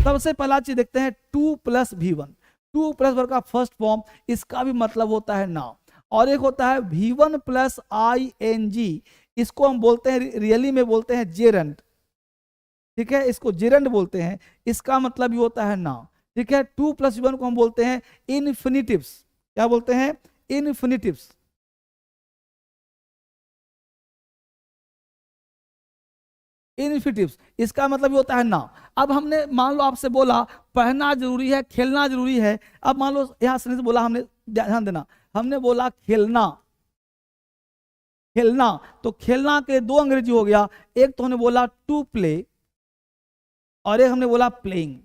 सबसे पहला चीज देखते हैं 2+V1। 2+1 का फर्स्ट फॉर्म, इसका भी मतलब होता है नाउ, और एक होता है V1+ing, इसको हम बोलते हैं रियली में बोलते हैं जेरंट, ठीक है, इसको जेरंट बोलते हैं, इसका मतलब ये होता है नाउ, ठीक है। 2+1 को हम बोलते हैं इन्फिनिटिव्स, क्या बोलते हैं, इन्फिनिटिव्स। इन्फिनिटिव्स इसका मतलब ये होता है नाउ। अब हमने मान लो आपसे बोला पढ़ना जरूरी है, खेलना जरूरी है, अब मान लो यहां से बोला, हमने ध्यान देना, हमने बोला खेलना, खेलना, तो खेलना के दो अंग्रेजी हो गया, एक तो हमने बोला टू प्ले और एक हमने बोला प्लेइंग।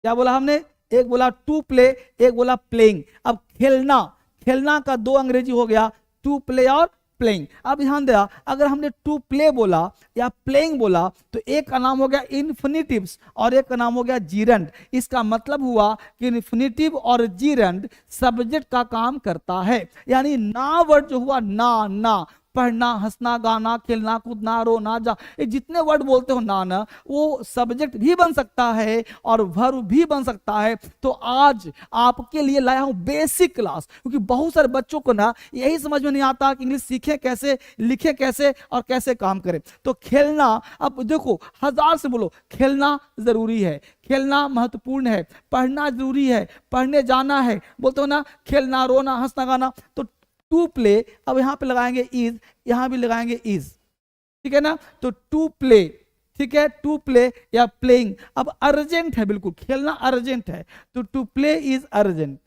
क्या बोला हमने, एक बोला टू प्ले, एक बोला प्लेइंग। अब खेलना, खेलना का दो अंग्रेजी हो गया, टू प्ले और प्लेइंग। अब ध्यान देना, अगर हमने टू प्ले बोला या प्लेइंग बोला तो एक का नाम हो गया इन्फिनिटिव्स और एक का नाम हो गया जीरंट। इसका मतलब हुआ कि इन्फिनिटिव और जीरंट सब्जेक्ट का काम करता है, यानी ना वर्ड जो हुआ ना, ना पढ़ना, हंसना, गाना, खेलना, कूदना, रोना, जा, ये जितने वर्ड बोलते हो ना, वो सब्जेक्ट भी बन सकता है और वर्ब भी बन सकता है। तो आज आपके लिए लाया हूं बेसिक क्लास, क्योंकि बहुत सारे बच्चों को ना यही समझ में नहीं आता कि इंग्लिश सीखें कैसे, लिखें कैसे और कैसे काम करें। तो खेलना, अब देखो हजार से बोलो, खेलना जरूरी है, खेलना महत्वपूर्ण है, पढ़ना जरूरी है, पढ़ने जाना है, बोलते हो ना, खेलना, रोना, हंसना, गाना। तो टू प्ले, अब यहां पे लगाएंगे इज, यहां भी लगाएंगे इज, ठीक है ना, तो टू प्ले, ठीक है, टू प्ले या प्लेइंग। अब अर्जेंट है, बिल्कुल खेलना अर्जेंट है, तो टू प्ले इज अर्जेंट,